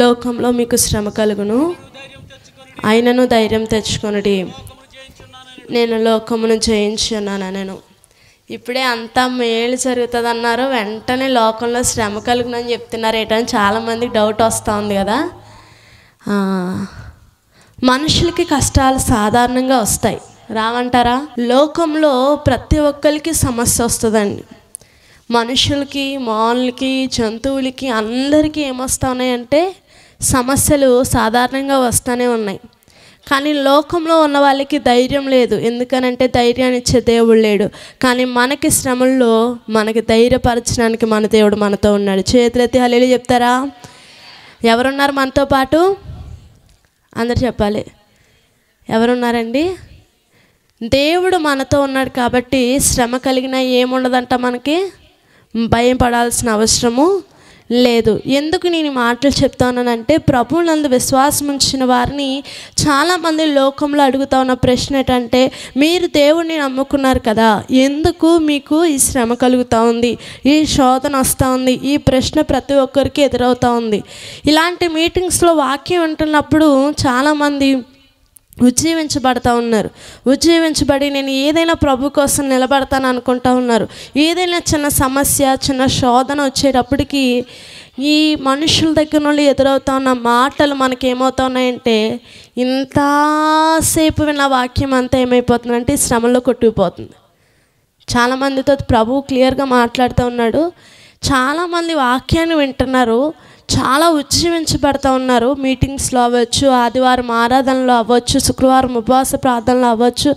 లోకంలో మీకు శ్రమ కలుగును, అయినను ధైర్యం తెచ్చుకొనుడి, నేను లోకమును జయించున్నాను. నేను ఇప్పుడే అంతా మేలు జరుగుతుంది అన్నారు, వెంటనే లోకంలో శ్రమ కలుగునని చెప్తున్నారు ఏంటని చాలామందికి డౌట్ వస్తూ ఉంది కదా. మనుషులకి కష్టాలు సాధారణంగా వస్తాయి, రావంటారా? లోకంలో ప్రతి ఒక్కరికి సమస్య వస్తుందండి. మనుషులకి, మానులకి, జంతువులకి అందరికీ ఏమొస్తా ఉన్నాయంటే సమస్యలు సాధారణంగా వస్తూనే ఉన్నాయి. కానీ లోకంలో ఉన్న వాళ్ళకి ధైర్యం లేదు, ఎందుకనంటే ధైర్యాన్ని ఇచ్చే దేవుడు లేడు. కానీ మనకి శ్రమల్లో మనకి ధైర్యపరచడానికి మన దేవుడు మనతో ఉన్నాడు. చేతులెత్తి హల్లెలూయా చెప్తారా? ఎవరున్నారు మనతో పాటు? అందరు చెప్పాలి, ఎవరున్నారండి? దేవుడు మనతో ఉన్నాడు కాబట్టి శ్రమ కలిగినా ఏముండదంట, మనకి భయం పడాల్సిన అవసరము లేదు. ఎందుకు నేను మాటలు చెప్తానంటే, ప్రభువునందు విశ్వాసం ఉంచిన వారిని చాలామంది లోకంలో అడుగుతా ఉన్న ప్రశ్న ఏంటంటే, మీరు దేవుడిని నమ్ముకున్నారు కదా, ఎందుకు మీకు ఈ శ్రమ కలుగుతూ ఉంది, ఈ శోధన వస్తూ ఉంది? ఈ ప్రశ్న ప్రతి ఒక్కరికి ఎదురవుతూ ఉంది. ఇలాంటి మీటింగ్స్లో వాక్యం వింటున్నప్పుడు చాలామంది ఉజ్జీవించబడతా ఉన్నారు. ఉజ్జీవించబడి నేను ఏదైనా ప్రభు కోసం నిలబడతాను అనుకుంటా ఉన్నారు. ఏదైనా చిన్న సమస్య, చిన్న శోధన వచ్చేటప్పటికి ఈ మనుషుల దగ్గర నుండి ఎదురవుతా ఉన్న మాటలు మనకేమవుతా ఉన్నాయంటే, ఇంతసేపు విన్న వాక్యం అంతా ఏమైపోతుందంటే శ్రమలో కొట్టుకుపోతుంది. చాలామందితో ప్రభు క్లియర్గా మాట్లాడుతూ ఉన్నాడు. చాలామంది వాక్యాన్ని వింటున్నారు, చాలా ఉజ్జీవించబడతా ఉన్నారు. మీటింగ్స్లో అవ్వచ్చు, ఆదివారం ఆరాధనలో అవ్వచ్చు, శుక్రవారం ఉపవాస ప్రార్థనలో అవ్వచ్చు,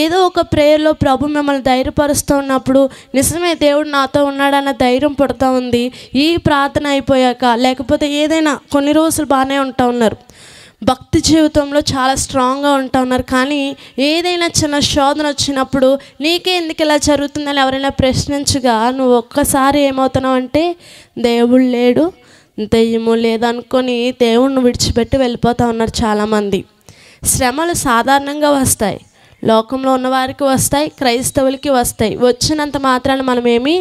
ఏదో ఒక ప్రేయర్లో ప్రభు మిమ్మల్ని ధైర్యపరుస్తూ ఉన్నప్పుడు నిజమే దేవుడు నాతో ఉన్నాడన్న ధైర్యం పుడతా ఉంది. ఈ ప్రార్థన అయిపోయాక లేకపోతే ఏదైనా కొన్ని రోజులు బాగానే ఉంటా ఉన్నారు, భక్తి జీవితంలో చాలా స్ట్రాంగ్గా ఉంటా ఉన్నారు. కానీ ఏదైనా చిన్న శోధన వచ్చినప్పుడు నీకే ఎందుకు ఇలా జరుగుతుందని ఎవరైనా ప్రశ్నించగా నువ్వు ఒక్కసారి ఏమవుతున్నావు అంటే, దేవుడు లేడు, దెయ్యము లేదనుకొని దేవుణ్ణి విడిచిపెట్టి వెళ్ళిపోతూ ఉన్నారు చాలామంది. శ్రమలు సాధారణంగా వస్తాయి, లోకంలో ఉన్నవారికి వస్తాయి, క్రైస్తవులకి వస్తాయి. వచ్చినంత మాత్రాన మనమేమీ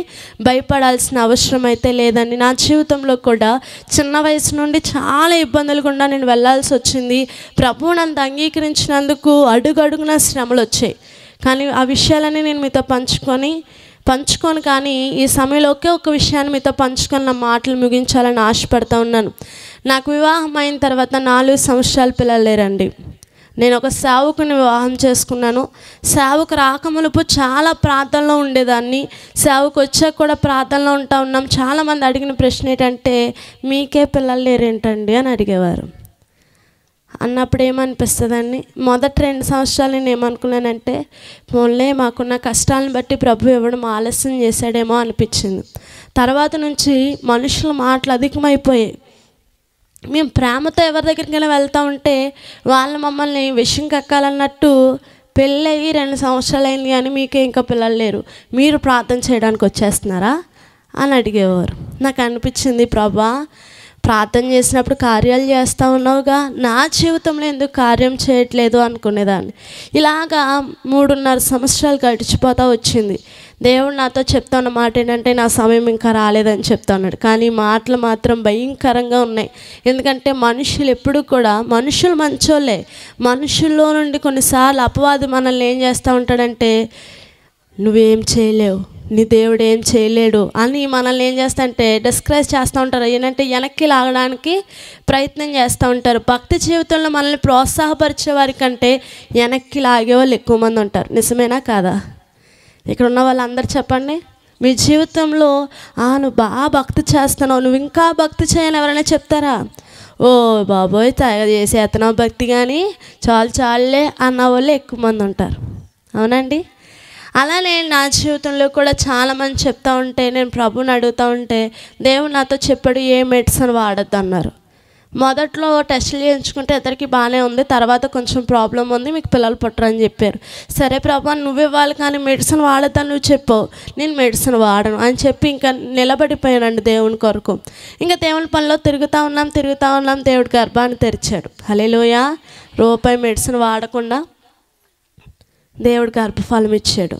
భయపడాల్సిన అవసరం అయితే లేదండి. నా జీవితంలో కూడా చిన్న వయసు నుండి చాలా ఇబ్బందులు గుండా నేను వెళ్ళాల్సి వచ్చింది. ప్రభువు నన్ను అంగీకరించినందుకు అడుగడుగున శ్రమలు వచ్చాయి. కానీ ఆ విషయాలన్నీ నేను మీతో పంచుకొని కానీ ఈ సమయంలో ఒకే ఒక విషయాన్ని మీతో పంచుకొని నా మాటలు ముగించాలని ఆశపడుతూ ఉన్నాను. నాకు వివాహం అయిన తర్వాత 4 సంవత్సరాల పిల్లలు లేరండి. నేను ఒక సేవకుని వివాహం చేసుకున్నాను. సేవకు రాకమునుపు చాలా ప్రార్థనలో ఉండేదాన్ని, సేవకు వచ్చాక కూడా ప్రార్థనలో ఉన్నాం. చాలామంది అడిగిన ప్రశ్న ఏంటంటే, మీకే పిల్లలు లేరేంటండి అని అడిగేవారు. అన్నప్పుడు ఏమనిపిస్తుందండి, మొదటి 2 సంవత్సరాలు నేను ఏమనుకున్నానంటే, పోన్లే మాకున్న కష్టాలను బట్టి ప్రభు ఇవ్వడం ఆలస్యం చేశాడేమో అనిపించింది. తర్వాత నుంచి మనుషుల మాటలు అధికమైపోయాయి. మేము ప్రేమతో ఎవరి దగ్గరికైనా వెళ్తూ ఉంటే వాళ్ళు మమ్మల్ని విషయం కక్కాలన్నట్టు, పెళ్ళయి 2 సంవత్సరాలు అయింది కానీ మీకే ఇంకా పిల్లలు లేరు, మీరు ప్రార్థన చేయడానికి వచ్చేస్తున్నారా అని అడిగేవారు. నాకు అనిపించింది, ప్రభా ప్రార్థన చేసినప్పుడు కార్యాలు చేస్తూ ఉన్నావుగా, నా జీవితంలో ఎందుకు కార్యం చేయట్లేదు అనుకునేదాన్ని. ఇలాగా 3.5 సంవత్సరాలు గడిచిపోతూ వచ్చింది. దేవుడు నాతో చెప్తున్న మాట ఏంటంటే, నా సమయం ఇంకా రాలేదని చెప్తున్నాడు. కానీ మాటలు మాత్రం భయంకరంగా ఉన్నాయి. ఎందుకంటే మనుషులు ఎప్పుడు కూడా, మనుషులు మంచోళ్ళే, మనుషుల్లో నుండి కొన్నిసార్లు అపవాది మనల్ని ఏం చేస్తూ ఉంటాడంటే, నువ్వేం చేయలేవు, నీ దేవుడు ఏం చేయలేడు అని మనల్ని ఏం చేస్తారంటే డిస్కరేజ్ చేస్తూ ఉంటారు. ఏంటంటే వెనక్కి లాగడానికి ప్రయత్నం చేస్తూ ఉంటారు. భక్తి జీవితంలో మనల్ని ప్రోత్సాహపరిచే వారి కంటే వెనక్కి లాగే వాళ్ళు ఎక్కువ మంది ఉంటారు. నిజమేనా కాదా? ఇక్కడ ఉన్న వాళ్ళందరూ చెప్పండి, మీ జీవితంలో నువ్వు బాగా భక్తి చేస్తున్నావు, నువ్వు ఇంకా భక్తి చేయని ఎవరైనా చెప్తారా? ఓ బాబోయ్ చేసేస్తున్నావు భక్తి, కానీ చాలులే అన్న వాళ్ళు ఎక్కువ మంది ఉంటారు. అవునండి. అలానే నా జీవితంలో కూడా చాలామంది చెప్తా ఉంటే, నేను ప్రభుని అడుగుతూ ఉంటే దేవుడు నాతో చెప్పాడు, ఏ మెడిసిన్ వాడద్దు అన్నారు. మొదట్లో టెస్టులు చేయించుకుంటే ఇద్దరికి బాగానే ఉంది, తర్వాత కొంచెం ప్రాబ్లం ఉంది, మీకు పిల్లలు పుట్టరని చెప్పారు. సరే ప్రభు నువ్వు ఇవ్వాలి కానీ మెడిసిన్ వాడద్దని నువ్వు చెప్పావు, నేను మెడిసిన్ వాడను అని చెప్పి ఇంకా నిలబడిపోయానండి దేవుని కొరకు. ఇంకా దేవుని పనిలో తిరుగుతూ ఉన్నాం. దేవుడి గర్భాన్ని తెరిచాడు. హల్లెలూయా. రూపాయి మెడిసిన్ వాడకుండా దేవుడు గర్భఫలం ఇచ్చాడు.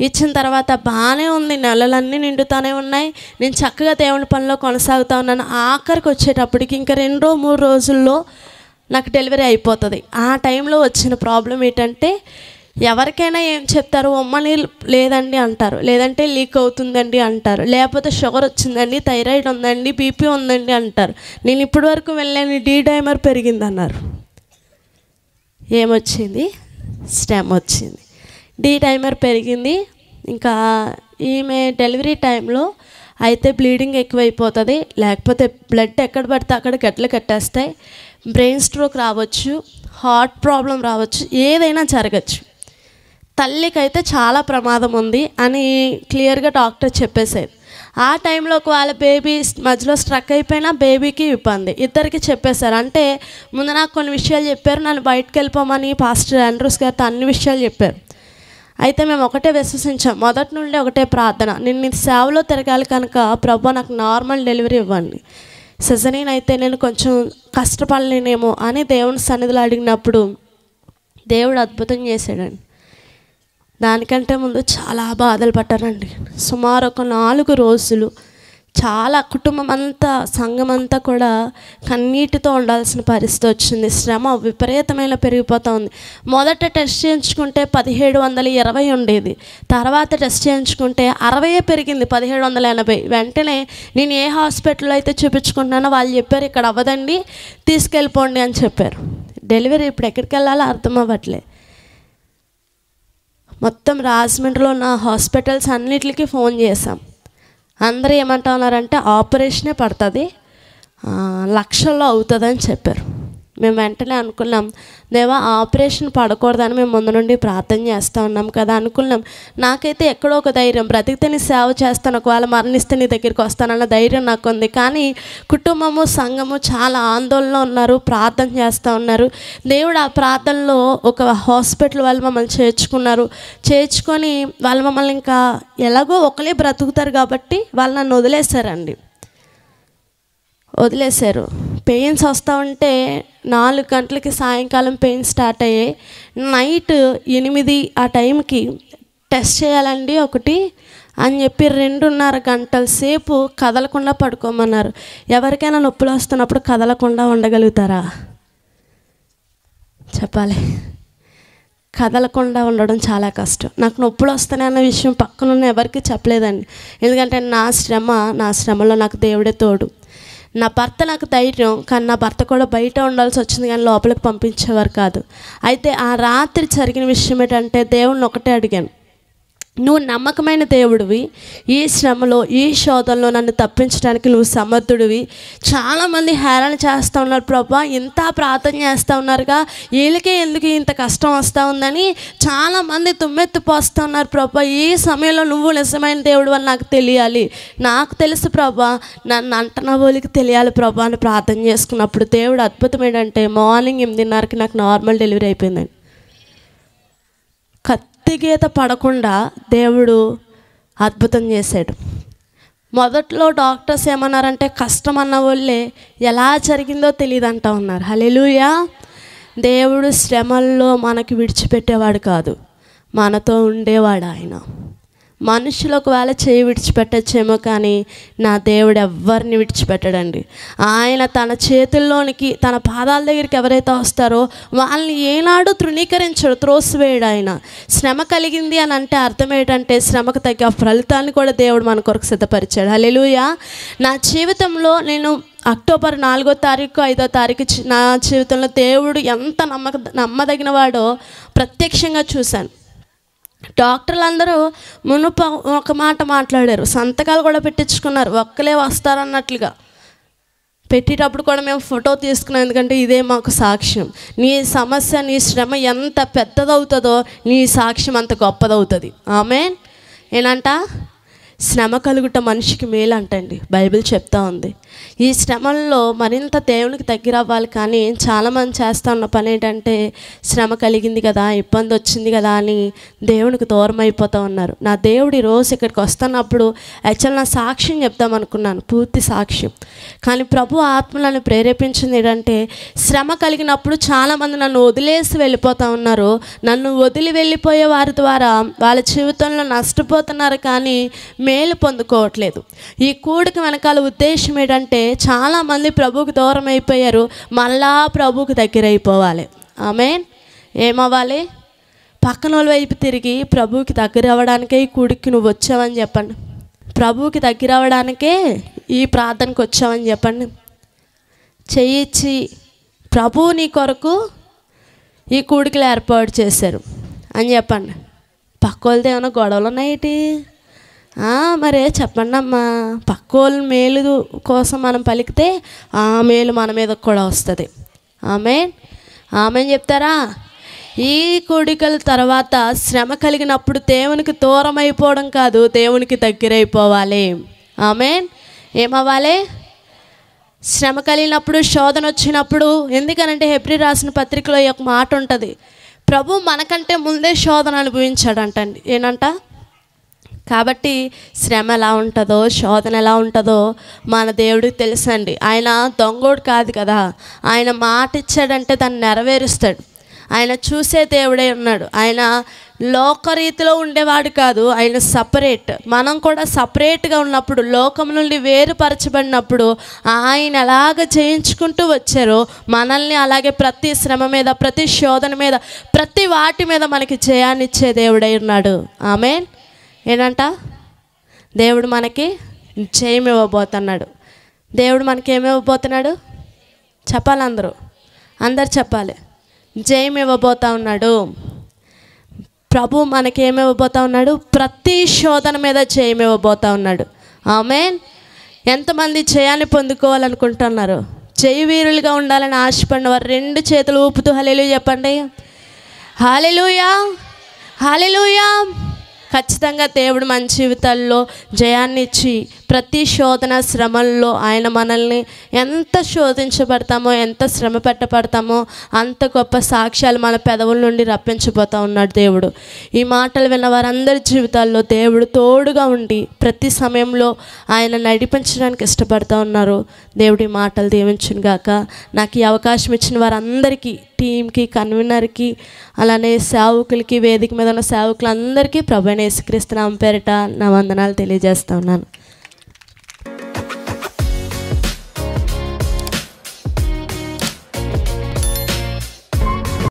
ఇచ్చిన తర్వాత బాగానే ఉంది, నెలలన్నీ నిండుతూనే ఉన్నాయి, నేను చక్కగా దేవుని పనిలో కొనసాగుతూ ఉన్నాను. ఆఖరికి వచ్చేటప్పటికి ఇంకా 2-3 రోజుల్లో నాకు డెలివరీ అయిపోతుంది. ఆ టైంలో వచ్చిన ప్రాబ్లం ఏంటంటే, ఎవరికైనా ఏం చెప్తారు, ఉమ్మని లేదండి అంటారు, లేదంటే లీక్ అవుతుందండి అంటారు, లేకపోతే షుగర్ వచ్చిందండి, థైరాయిడ్ ఉందండి, బీపీ ఉందండి అంటారు. నేను ఇప్పటి వరకు వెళ్ళాను, డీ డైమర్ పెరిగింది అన్నారు. ఏమొచ్చింది? స్టెమ్ వచ్చింది. డీ డైమర్ పెరిగింది. ఇంకా ఈమె డెలివరీ టైంలో అయితే బ్లీడింగ్ ఎక్కువైపోతుంది, లేకపోతే బ్లడ్ ఎక్కడ పడితే అక్కడ గడ్డలు కట్టేస్తాయి, బ్రెయిన్ స్ట్రోక్ రావచ్చు, హార్ట్ ప్రాబ్లం రావచ్చు, ఏదైనా జరగచ్చు, తల్లికైతే చాలా ప్రమాదం ఉంది అని క్లియర్గా డాక్టర్ చెప్పేశారు. ఆ టైంలో ఒకవేళ బేబీ మధ్యలో స్ట్రక్ అయిపోయినా బేబీకి ఇబ్బంది, ఇద్దరికి చెప్పేశారు. అంటే ముందు నాకు కొన్ని విషయాలు చెప్పారు, నన్ను బయటకు వెళ్ళిపోమని పాస్టర్ ఆండ్రూస్ గారితో అన్ని విషయాలు చెప్పారు. అయితే మేము ఒకటే విశ్వసించాం, మొదటి నుండి ఒకటే ప్రార్థన, నేను నీ సేవలో తిరగాలి కనుక ప్రభు నాకు నార్మల్ డెలివరీ ఇవ్వండి, సిజరీన్ అయితే నేను కొంచెం కష్టపడలేనేమో అని దేవుని సన్నిధిలో అడిగినప్పుడు దేవుడు అద్భుతం చేశాడండి. దానికంటే ముందు చాలా బాధలు పడ్డానండి. సుమారు ఒక 4 రోజులు చాలా కుటుంబం అంతా, సంఘం అంతా కూడా కన్నీటితో ఉండాల్సిన పరిస్థితి వచ్చింది. శ్రమ విపరీతమైన పెరిగిపోతూ ఉంది. మొదట టెస్ట్ చేయించుకుంటే 1720 ఉండేది, తర్వాత టెస్ట్ చేయించుకుంటే 60 పెరిగింది, 1780. వెంటనే నేను ఏ హాస్పిటల్లో అయితే చూపించుకుంటున్నానో వాళ్ళు చెప్పారు, ఇక్కడ అవ్వదండి, తీసుకెళ్ళిపోండి అని చెప్పారు. డెలివరీ ఇప్పుడు ఎక్కడికి వెళ్ళాలో అర్థం అవ్వట్లే. మొత్తం రాజమండ్రిలో ఉన్న హాస్పిటల్స్ అన్నిటికీ ఫోన్ చేశాం. అందరూ ఏమంటున్నారంటే ఆపరేషనే పడుతుంది, లక్షల్లో అవుతుందని చెప్పారు. మేము వెంటనే అనుకున్నాం, దేవా ఆపరేషన్ పడకూడదని మేము ముందు నుండి ప్రార్థన చేస్తూ ఉన్నాం కదా అనుకున్నాం. నాకైతే ఎక్కడో ఒక ధైర్యం, బ్రతికితే నీ సేవ చేస్తాను, ఒకవేళ మరణిస్తే నీ దగ్గరికి వస్తానన్న ధైర్యం నాకు ఉంది. కానీ కుటుంబము, సంఘము చాలా ఆందోళనలో ఉన్నారు, ప్రార్థన చేస్తూ ఉన్నారు. దేవుడు ఆ ప్రార్థనలో ఒక హాస్పిటల్ వాళ్ళు మమ్మల్ని చేర్చుకొని వాళ్ళు మమ్మల్ని ఇంకా ఎలాగో ఒకలే బ్రతుకుతారు కాబట్టి వాళ్ళు నన్ను వదిలేశారు. పెయిన్స్ వస్తూ ఉంటే 4 గంటలకి సాయంకాలం పెయిన్స్ స్టార్ట్ అయ్యాయి. నైట్ 8 ఆ టైంకి టెస్ట్ చేయాలండి ఒకటి అని చెప్పి 2.5 గంటల సేపు కదలకుండా పడుకోమన్నారు. ఎవరికైనా నొప్పులు వస్తున్నప్పుడు కదలకుండా ఉండగలుగుతారా? చెప్పాలి. కదలకుండా ఉండడం చాలా కష్టం. నాకు నొప్పులు వస్తున్నాయి అన్న విషయం పక్కనున్న ఎవరికి చెప్పలేదండి, ఎందుకంటే నా శ్రమలో నాకు దేవుడే తోడు. నా భర్త నాకు ధైర్యం, కానీ నా భర్త కూడా బయట ఉండాల్సి వచ్చింది, కానీ లోపలికి పంపించేవారు కాదు. అయితే ఆ రాత్రి జరిగిన విషయం ఏంటంటే, దేవుణ్ణి ఒకటే అడిగాను, నువ్వు నమ్మకమైన దేవుడివి, ఈ శ్రమలో ఈ శోధనలో నన్ను తప్పించడానికి నువ్వు సమర్థుడివి. చాలామంది హేళన చేస్తూ ఉన్నారు ప్రభా, ఇంత ప్రార్థన చేస్తూ ఉన్నారుగా, వీళ్ళకే ఎందుకు ఇంత కష్టం వస్తూ ఉందని చాలామంది తుమ్మెత్తిపోస్తూ ఉన్నారు ప్రభా. ఈ సమయంలో నువ్వు నిజమైన దేవుడు అని నాకు తెలియాలి, నాకు తెలుసు ప్రభా, నన్ను అంటన వాళ్ళకి తెలియాలి ప్రభా అని ప్రార్థన చేసుకున్నప్పుడు దేవుడు అద్భుతం ఏంటంటే, మార్నింగ్ 8:30కి నాకు నార్మల్ డెలివరీ అయిపోయిందండి. గీత పడకుండా దేవుడు అద్భుతం చేశాడు. మొదట్లో డాక్టర్స్ ఏమన్నారంటే, కష్టం అన్న వాళ్ళే ఎలా జరిగిందో తెలియదు అంటూ ఉన్నారు. హల్లెలూయా. దేవుడు శ్రమల్లో మనకి విడిచిపెట్టేవాడు కాదు, మనతో ఉండేవాడు ఆయన. మనుషులు ఒకవేళ చేయి విడిచిపెట్టచ్చేమో, కానీ నా దేవుడు ఎవ్వరిని విడిచిపెట్టడండి. ఆయన తన చేతుల్లోనికి, తన పాదాల దగ్గరికి ఎవరైతే వస్తారో వాళ్ళని ఏనాడు తృణీకరించడు, త్రోసివేయడు ఆయన. శ్రమ కలిగింది అని అంటే అర్థం ఏంటంటే, శ్రమకు తగ్గ ఫలితాన్ని కూడా దేవుడు మన కొరకు సిద్ధపరిచాడు. హల్లెలూయా. నా జీవితంలో నేను అక్టోబర్ 4వ తారీఖు 5వ తారీఖు నా జీవితంలో దేవుడు ఎంత నమ్మదగిన వాడో ప్రత్యక్షంగా చూశాను. డాక్టర్లు అందరూ మునుపు ఒక మాట మాట్లాడారు, సంతకాలు కూడా పెట్టించుకున్నారు, ఒక్కలే వస్తారన్నట్లుగా. పెట్టేటప్పుడు కూడా మేము ఫోటో తీసుకున్నాం, ఎందుకంటే ఇదే మాకు సాక్ష్యం. నీ సమస్య, నీ శ్రమ ఎంత పెద్దదవుతుందో నీ సాక్ష్యం అంత గొప్పదవుతుంది. ఆమేన్. ఏనంట శ్రమ కలుగుట మనిషికి మేలు అంటండి, బైబిల్ చెప్తా ఉంది. ఈ శ్రమల్లో మరింత దేవునికి దగ్గర అవ్వాలి. కానీ చాలామంది చేస్తూ ఉన్న పని ఏంటంటే, శ్రమ కలిగింది కదా, ఇబ్బంది వచ్చింది కదా అని దేవునికి దూరం అయిపోతూ ఉన్నారు. నా దేవుడు ఈరోజు ఇక్కడికి వస్తున్నప్పుడు యాక్చువల్ నా సాక్ష్యం చెప్దామనుకున్నాను, పూర్తి సాక్ష్యం. కానీ ప్రభు ఆత్మలను ప్రేరేపించింది ఏంటంటే, శ్రమ కలిగినప్పుడు చాలామంది నన్ను వదిలేసి వెళ్ళిపోతూ ఉన్నారు. నన్ను వదిలి వెళ్ళిపోయే వారి ద్వారా వాళ్ళ జీవితంలో నష్టపోతున్నారు, కానీ మేలు పొందుకోవట్లేదు. ఈ కూడిక వెనకాల ఉద్దేశం ఏంటంటే, చాలామంది ప్రభువుకి దూరం అయిపోయారు, మళ్ళా ప్రభువుకి దగ్గర అయిపోవాలి. ఆమేన్. ఏమవ్వాలి? పక్కన వాళ్ళ వైపు తిరిగి ప్రభువుకి దగ్గర అవ్వడానికే ఈ కూడికి నువ్వు వచ్చావని చెప్పండి. ప్రభువుకి దగ్గర అవ్వడానికే ఈ ప్రార్థనకు వచ్చావని చెప్పండి. చెయ్యిచ్చి ప్రభువు నీ కొరకు ఈ కూడికలు ఏర్పాటు చేశారు అని చెప్పండి. పక్క వాళ్ళతో ఏమైనా గొడవలు ఉన్నాయేటి? మరే చెప్పండి అమ్మా. పక్క వాళ్ళ మేలు కోసం మనం పలికితే ఆ మేలు మన మీద కూడా వస్తుంది. ఆమేన్. ఆమేన్ చెప్తారా? ఈ కూడికల తర్వాత శ్రమ కలిగినప్పుడు దేవునికి దూరం అయిపోవడం కాదు, దేవునికి దగ్గర అయిపోవాలి. ఆమేన్. ఏమవ్వాలి? శ్రమ కలిగినప్పుడు, శోధన వచ్చినప్పుడు, ఎందుకనంటే హెబ్రీ రాసిన పత్రికలో ఒక మాట ఉంటుంది, ప్రభు మనకంటే ముందే శోధన అనుభవించాడంటండి. ఏనంట? కాబట్టి శ్రమ ఎలా ఉంటుందో, శోధన ఎలా ఉంటుందో మన దేవుడికి తెలుసండి. ఆయన దొంగోడు కాదు కదా, ఆయన మాట ఇచ్చాడంటే దాన్ని నెరవేరుస్తాడు. ఆయన చూసే దేవుడే ఉన్నాడు. ఆయన లోకరీతిలో ఉండేవాడు కాదు, ఆయన సపరేట్. మనం కూడా సపరేట్గా ఉన్నప్పుడు, లోకం నుండి వేరుపరచబడినప్పుడు ఆయన ఎలాగ చేయించుకుంటూ వచ్చారో మనల్ని అలాగే ప్రతి శ్రమ మీద, ప్రతి శోధన మీద, ప్రతి వాటి మీద మనకి జయాన్ని ఇచ్చే దేవుడై ఉన్నాడు. ఆమేన్. ఏంటంట? దేవుడు మనకి జయం ఇవ్వబోతున్నాడు. దేవుడు మనకి ఏమివ్వబోతున్నాడు? చెప్పాలి, అందరు చెప్పాలి. జయం ఇవ్వబోతా ఉన్నాడు. ప్రభు మనకి ఏమివ్వబోతా ఉన్నాడు? ప్రతి శోధన మీద జయం ఇవ్వబోతా ఉన్నాడు. ఆమేన్. ఎంతమంది జయాన్ని పొందుకోవాలనుకుంటున్నారు? జయవీరులుగా ఉండాలని ఆశపడిన వారు 2 చేతులు ఊపుతూ హల్లెలూయా చెప్పండి. హల్లెలూయా, హల్లెలూయా. ఖచ్చితంగా దేవుడు మన జీవితాల్లో జయాన్ని ఇచ్చి ప్రతి శోధన, శ్రమల్లో ఆయన మనల్ని ఎంత శోధించబడతామో, ఎంత శ్రమ పెట్టబడతామో అంత గొప్ప సాక్ష్యాలు మన పెదవుల నుండి రప్పించబోతూ ఉన్నాడు దేవుడు. ఈ మాటలు విన్న వారందరి జీవితాల్లో దేవుడు తోడుగా ఉండి ప్రతి సమయంలో ఆయన నడిపించడానికి ఇష్టపడుతూ ఉన్నారు. దేవుడి మాటలు దీవించును గాక. నాకు ఈ అవకాశం ఇచ్చిన వారందరికీ, టీంకి, కన్వీనర్కి, అలానే సేవకులకి, వేదిక మీద ఉన్న సేవకులందరికీ ప్రభువైన యేసుక్రీస్తు నామం పేరిట నా వందనాలు తెలియజేస్తూ ఉన్నాను.